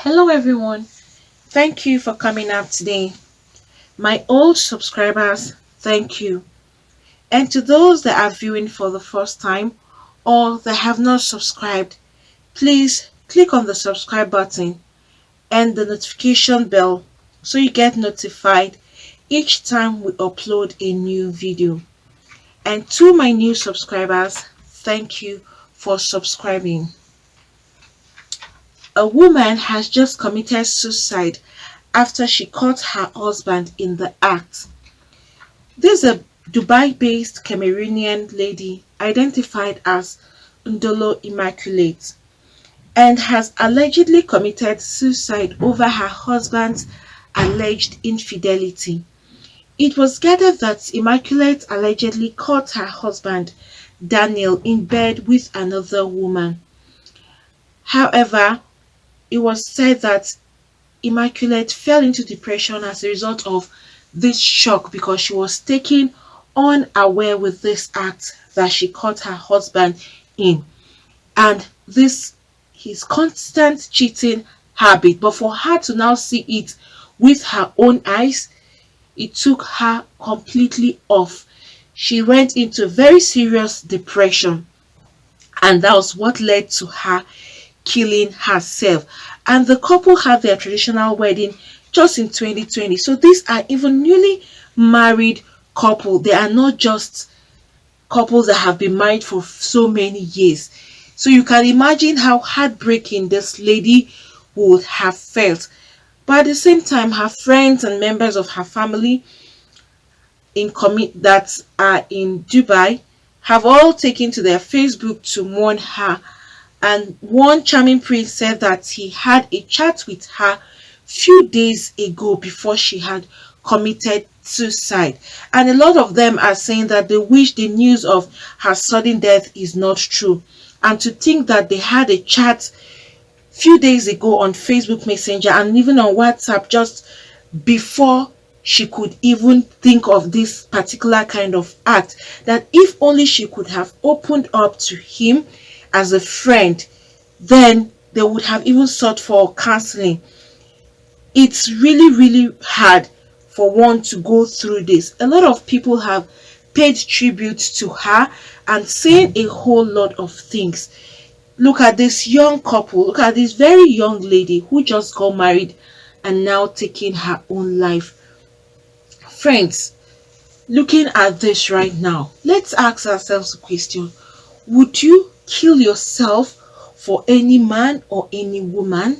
Hello everyone, thank you for coming up today. My old subscribers, thank you. And to those that are viewing for the first time or that have not subscribed, please click on the subscribe button and the notification bell so you get notified each time we upload a new video. And to my new subscribers, thank you for subscribing. A woman has just committed suicide after she caught her husband in the act. This is a Dubai-based Cameroonian lady identified as Immaculate and has allegedly committed suicide over her husband's alleged infidelity. It was gathered that Immaculate allegedly caught her husband, Daniel, in bed with another woman. However, it was said that Immaculate fell into depression as a result of this shock because she was taken unaware with this act that she caught her husband in, and this his constant cheating habit. But for her to now see it with her own eyes, it took her completely off. She went into very serious depression, and that was what led to her killing herself. And the couple had their traditional wedding just in 2020. So these are even newly married couple. They are not just couples that have been married for so many years. So you can imagine how heartbreaking this lady would have felt. But at the same time, her friends and members of her family that are in Dubai have all taken to their Facebook to mourn her. And one charming prince said that he had a chat with her few days ago before she had committed suicide. And a lot of them are saying that they wish the news of her sudden death is not true. And to think that they had a chat few days ago on Facebook Messenger and even on WhatsApp just before she could even think of this particular kind of act, that if only she could have opened up to him as a friend, then they would have even sought for counseling. It's really hard for one to go through this. A lot of people have paid tribute to her and saying a whole lot of things. Look at this young couple. Look at this very young lady who just got married and now taking her own life. Friends, looking at this right now, let's ask ourselves a question. Would you kill yourself for any man or any woman?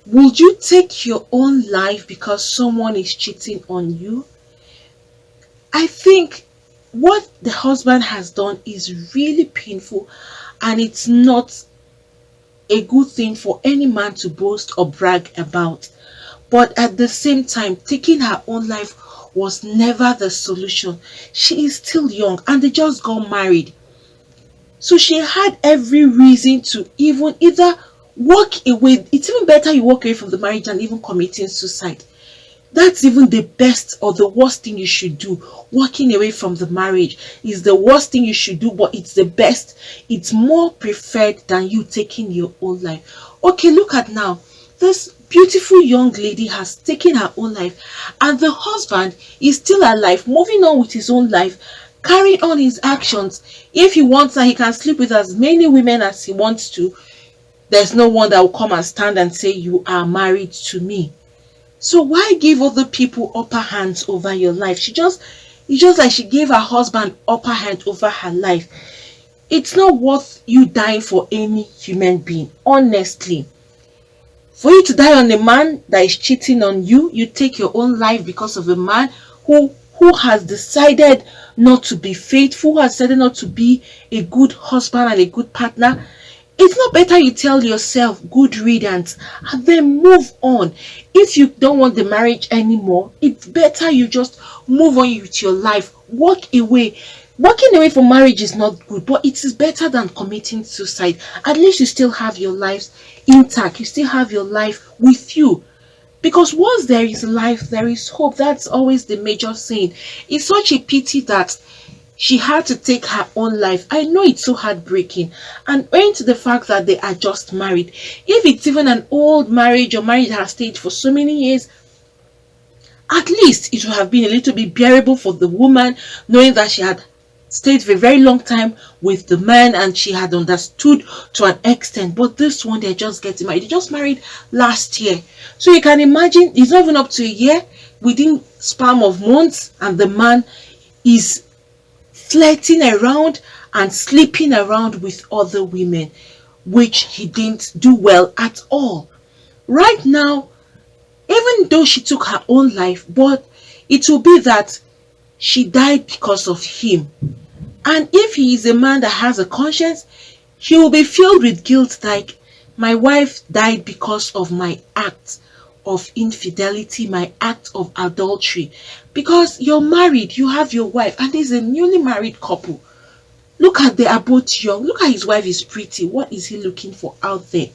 Would you take your own life because someone is cheating on you? I think what the husband has done is really painful, and it's not a good thing for any man to boast or brag about. But at the same time, taking her own life was never the solution. She is still young and they just got married. So she had every reason to even either walk away. It's even better you walk away from the marriage than even committing suicide. That's even the best or the worst thing you should do. Walking away from the marriage is the worst thing you should do, but it's the best. It's more preferred than you taking your own life. Okay, look at now. This beautiful young lady has taken her own life, and the husband is still alive, moving on with his own life, carrying on his actions. If he wants that, he can sleep with as many women as he wants to. There's no one that will come and stand and say, you are married to me. So why give other people upper hands over your life? It's just like she gave her husband upper hand over her life. It's not worth you dying for any human being, honestly. For you to die on a man that is cheating on you, you take your own life because of a man who has decided not to be faithful, who has decided not to be a good husband and a good partner. It's not better you tell yourself good riddance and then move on. If you don't want the marriage anymore, it's better you just move on with your life. Walk away. Walking away from marriage is not good, but it is better than committing suicide. At least you still have your lives intact. You still have your life with you. Because once there is life, there is hope. That's always the major saying. It's such a pity that she had to take her own life. I know it's so heartbreaking. And owing to the fact that they are just married, if it's even an old marriage or marriage that has stayed for so many years, at least it would have been a little bit bearable for the woman, knowing that she had stayed for a very long time with the man and she had understood to an extent. But this one, they're just getting married. They just married last year. So you can imagine, it's not even up to a year, within span of months, and the man is flirting around and sleeping around with other women, which he didn't do well at all. Right now, even though she took her own life, but it will be that she died because of him. And if he is a man that has a conscience, he will be filled with guilt, like, my wife died because of my act of infidelity, my act of adultery. Because you're married, you have your wife, and there's a newly married couple. Look at, they are both young. Look at, his wife is pretty. What is he looking for out there?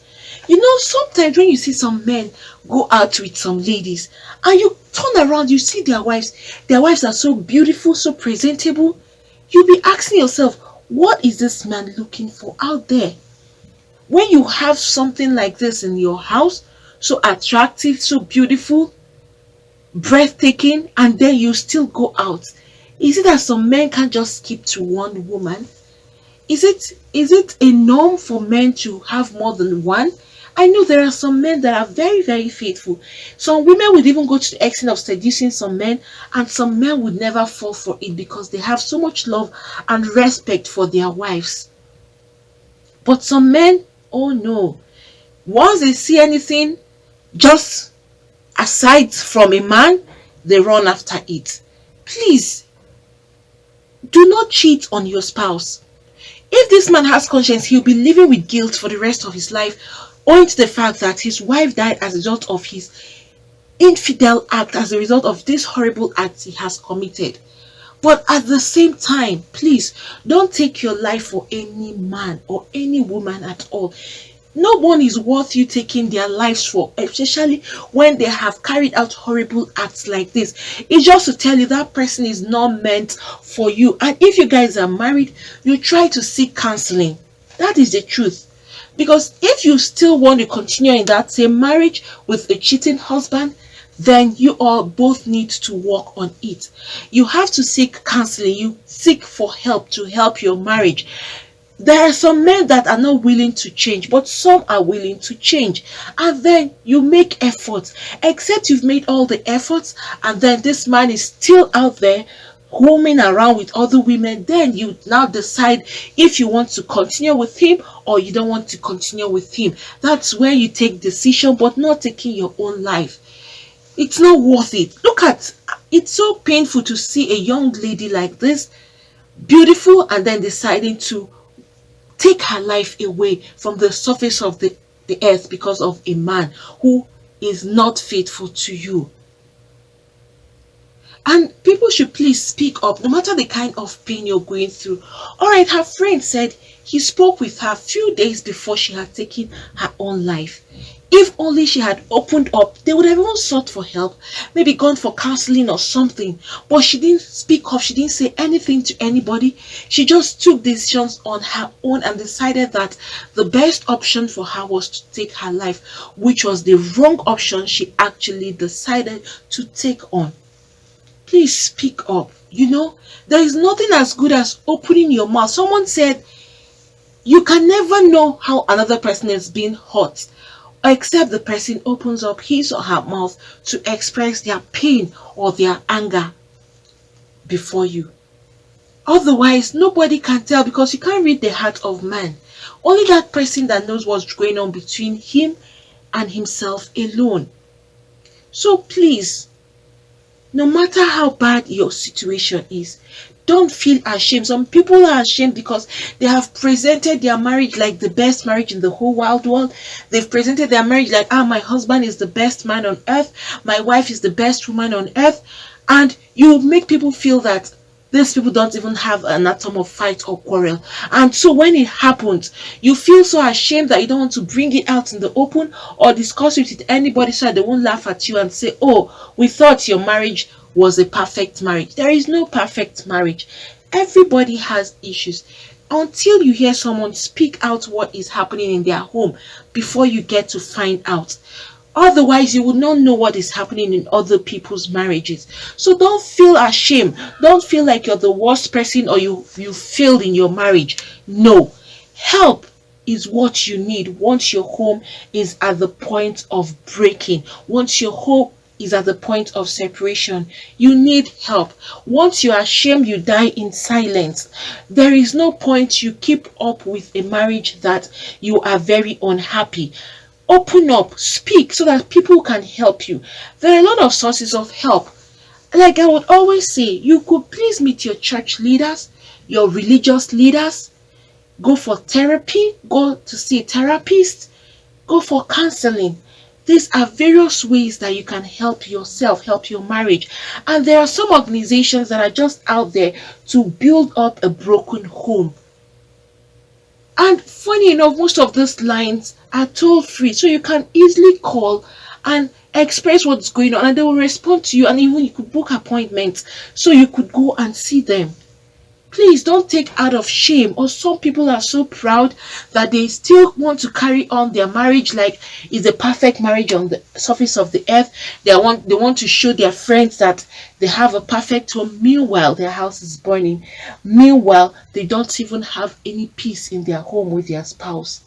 You know, sometimes when you see some men go out with some ladies and you turn around, you see their wives are so beautiful, so presentable. You'll be asking yourself, what is this man looking for out there? When you have something like this in your house, so attractive, so beautiful, breathtaking, and then you still go out, is it that some men can't just keep to one woman? Is it a norm for men to have more than one? I know there are some men that are very, very faithful. Some women would even go to the extent of seducing some men, and some men would never fall for it because they have so much love and respect for their wives. But some men, oh no, once they see anything just aside from a man, they run after it. Please, do not cheat on your spouse. If this man has conscience, he'll be living with guilt for the rest of his life, owing to the fact that his wife died as a result of his infidel act, as a result of this horrible act he has committed. But at the same time, please don't take your life for any man or any woman at all. No one is worth you taking their lives for, especially when they have carried out horrible acts like this. It's just to tell you that person is not meant for you. And if you guys are married, you try to seek counseling. That is the truth. Because if you still want to continue in that same marriage with a cheating husband, then you all both need to work on it. You have to seek counseling. You seek for help to help your marriage. There are some men that are not willing to change, but some are willing to change. And then you make efforts. Except you've made all the efforts, and then this man is still out there roaming around with other women, then you now decide if you want to continue with him or you don't want to continue with him. That's where you take decision, but not taking your own life. It's not worth it. Look at, it's so painful to see a young lady like this, beautiful, and then deciding to take her life away from the surface of the earth because of a man who is not faithful to you. And people should please speak up, no matter the kind of pain you're going through. Alright, her friend said he spoke with her a few days before she had taken her own life. If only she had opened up, they would have even sought for help, maybe gone for counseling or something. But she didn't speak up, she didn't say anything to anybody. She just took decisions on her own and decided that the best option for her was to take her life, which was the wrong option she actually decided to take on. Please speak up. You know, there is nothing as good as opening your mouth. Someone said, you can never know how another person is being hurt except the person opens up his or her mouth to express their pain or their anger before you. Otherwise, nobody can tell, because you can't read the heart of man. Only that person that knows what's going on between him and himself alone. So please, no matter how bad your situation is, don't feel ashamed. Some people are ashamed because they have presented their marriage like the best marriage in the whole wide world. They've presented their marriage like, my husband is the best man on earth. My wife is the best woman on earth. And you make people feel that these people don't even have an atom of fight or quarrel. And so when it happens, you feel so ashamed that you don't want to bring it out in the open or discuss it with anybody so that they won't laugh at you and say, oh, we thought your marriage was a perfect marriage. There is no perfect marriage. Everybody has issues. Until you hear someone speak out what is happening in their home before you get to find out. Otherwise, you would not know what is happening in other people's marriages. So don't feel ashamed. Don't feel like you're the worst person or you failed in your marriage. No. Help is what you need once your home is at the point of breaking. Once your home is at the point of separation, you need help. Once you are ashamed, you die in silence. There is no point you keep up with a marriage that you are very unhappy. Open up, speak so that people can help you. There are a lot of sources of help. Like I would always say, you could please meet your church leaders, your religious leaders, go for therapy, go to see a therapist, go for counseling. These are various ways that you can help yourself, help your marriage. And there are some organizations that are just out there to build up a broken home. And funny enough, most of these lines are toll free, so you can easily call and express what's going on, and they will respond to you. And even you could book appointments so you could go and see them. Please don't take out of shame, or some people are so proud that they still want to carry on their marriage like it's a perfect marriage on the surface of the earth. They want to show their friends that they have a perfect home. Meanwhile, their house is burning. Meanwhile, they don't even have any peace in their home with their spouse.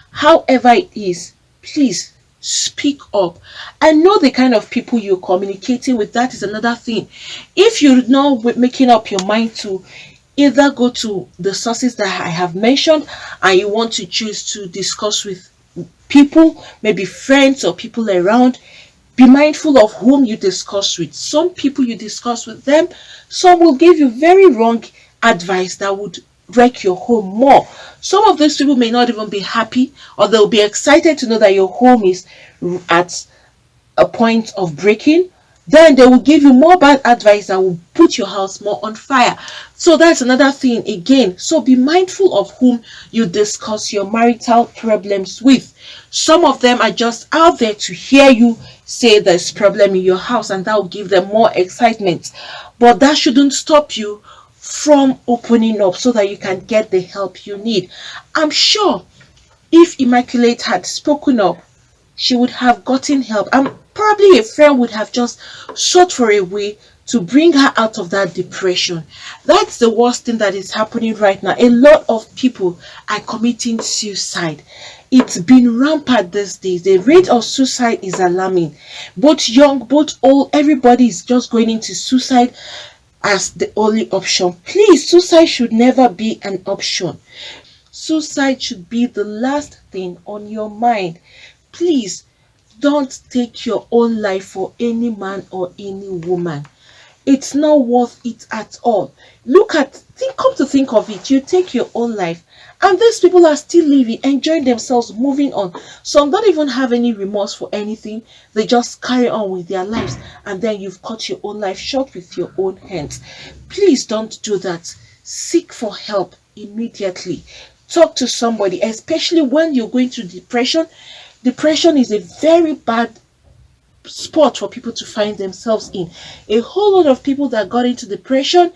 However it is, please speak up. I know the kind of people you're communicating with. That is another thing. If you're not making up your mind to either go to the sources that I have mentioned and you want to choose to discuss with people, maybe friends or people around, be mindful of whom you discuss with. Some people you discuss with them, some will give you very wrong advice that would wreck your home more. Some of those people may not even be happy, or they'll be excited to know that your home is at a point of breaking. Then they will give you more bad advice that will put your house more on fire. So that's another thing again. So be mindful of whom you discuss your marital problems with. Some of them are just out there to hear you say there's problem in your house, and that will give them more excitement. But that shouldn't stop you from opening up so that you can get the help you need. I'm sure if Immaculate had spoken up, she would have gotten help, and probably a friend would have just sought for a way to bring her out of that depression. That's the worst thing that is happening right now. A lot of people are committing suicide. It's been rampant these days. The rate of suicide is alarming. Both young, both old, everybody is just going into suicide as the only option. Please, suicide should never be an option. Suicide should be the last thing on your mind. Please don't take your own life for any man or any woman. It's not worth it at all. Come to think of it, you take your own life, and these people are still living, enjoying themselves, moving on. Some don't even have any remorse for anything. They just carry on with their lives, and then you've cut your own life short with your own hands. Please don't do that. Seek for help immediately. Talk to somebody, especially when you're going through depression. Depression is a very bad spot for people to find themselves in. A whole lot of people that got into depression,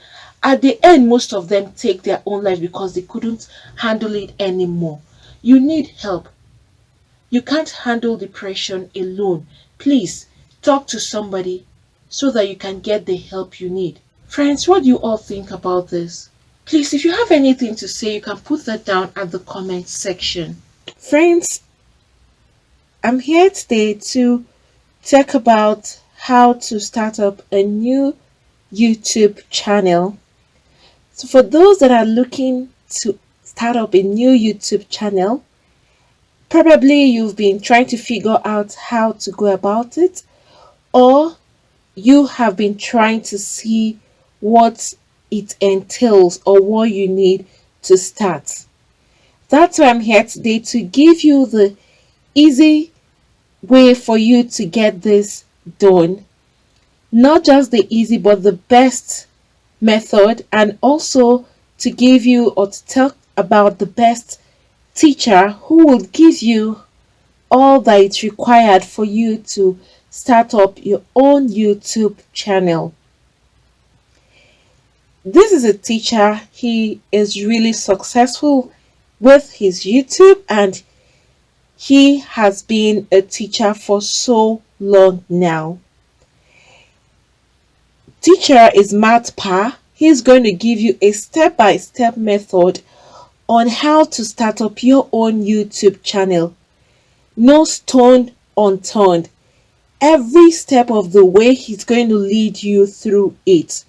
at the end, most of them take their own life because they couldn't handle it anymore. You need help. You can't handle depression alone. Please talk to somebody so that you can get the help you need. Friends, what do you all think about this? Please, if you have anything to say, you can put that down at the comment section. Friends, I'm here today to talk about how to start up a new YouTube channel. So for those that are looking to start up a new YouTube channel, probably you've been trying to figure out how to go about it, or you have been trying to see what it entails or what you need to start. That's why I'm here today, to give you the easy way for you to get this done. Not just the easy, but the best method, and also to give you or to talk about the best teacher who will give you all that is required for you to start up your own YouTube channel. This is a teacher. He is really successful with his YouTube, and he has been a teacher for so long now. Teacher is Matt Pa. He's going to give you a step-by-step method on how to start up your own YouTube channel. No stone unturned. Every step of the way, he's going to lead you through it.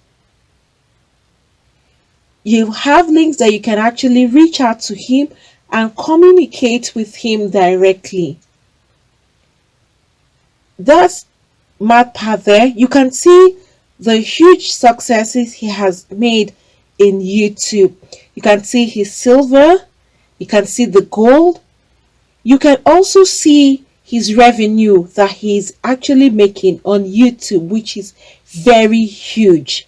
You have links that you can actually reach out to him and communicate with him directly. That's Matt Pa there. You can see the huge successes he has made in YouTube. You can see his silver, you can see the gold, you can also see his revenue that he's actually making on YouTube, which is very huge.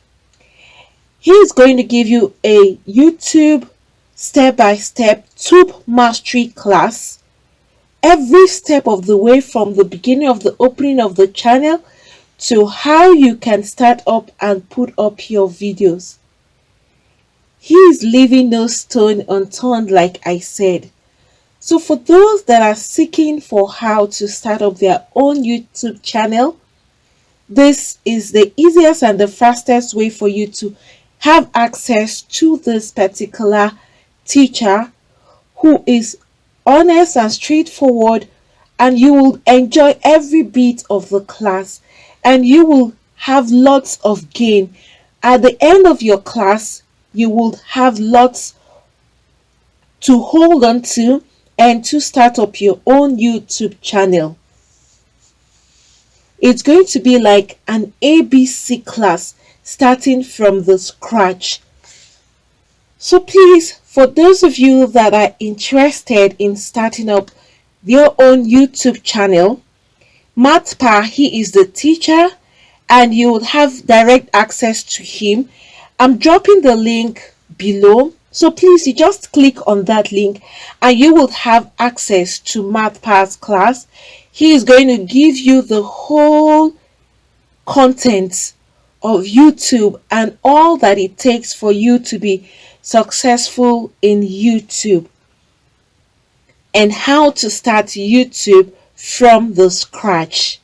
He is going to give you a YouTube step-by-step tube mastery class every step of the way, from the beginning of the opening of the channel to how you can start up and put up your videos. He is leaving no stone unturned, like I said. So for those that are seeking for how to start up their own YouTube channel, this is the easiest and the fastest way for you to have access to this particular teacher who is honest and straightforward, and you will enjoy every bit of the class and you will have lots of gain. At the end of your class, you will have lots to hold on to and to start up your own YouTube channel. It's going to be like an ABC class starting from the scratch. So please, for those of you that are interested in starting up your own YouTube channel, Matt Pa, he is the teacher and you will have direct access to him. I'm dropping the link below, so please, you just click on that link and you will have access to Matt Pa's class. He is going to give you the whole content of YouTube and all that it takes for you to be successful in YouTube, and how to start YouTube from the scratch.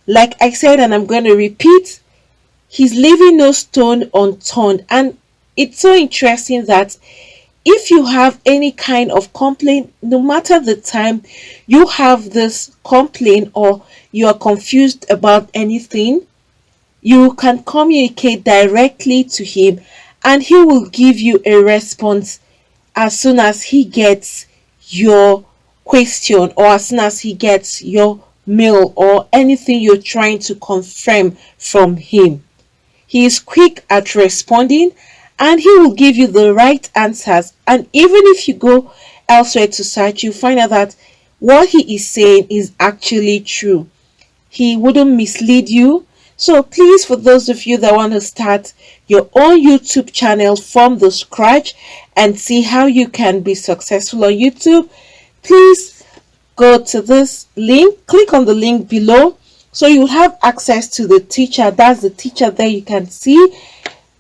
Like I said, and I'm going to repeat, he's leaving no stone unturned. And it's so interesting that if you have any kind of complaint, no matter the time you have this complaint or you are confused about anything, you can communicate directly to him and he will give you a response as soon as he gets your question or as soon as he gets your mail or anything you're trying to confirm from him. He is quick at responding and he will give you the right answers. And even if you go elsewhere to search, you find out that what he is saying is actually true. He wouldn't mislead you. So please, for those of you that want to start your own YouTube channel from the scratch and see how you can be successful on YouTube, please go to this link, click on the link below, so you have access to the teacher. That's the teacher there. You can see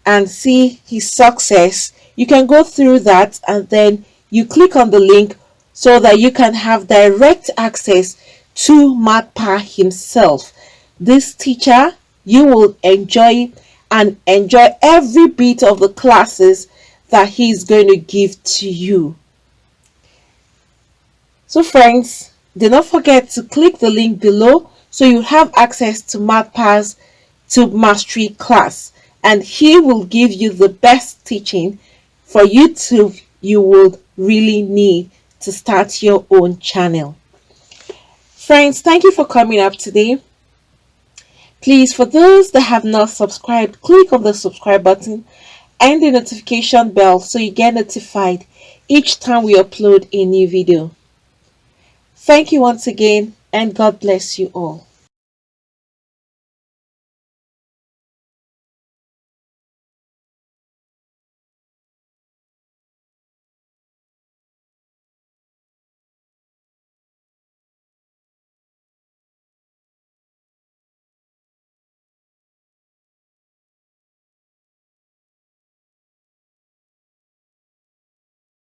and see his success. You can go through that and then you click on the link so that you can have direct access to Matt Pa himself. This teacher, you will enjoy and enjoy every bit of the classes that he's going to give to you. So friends, do not forget to click the link below so you have access to Matt Pa's Tube Mastery class, and he will give you the best teaching for YouTube you would really need to start your own channel. Friends, thank you for coming up today. Please, for those that have not subscribed, click on the subscribe button and the notification bell so you get notified each time we upload a new video. Thank you once again, and God bless you all.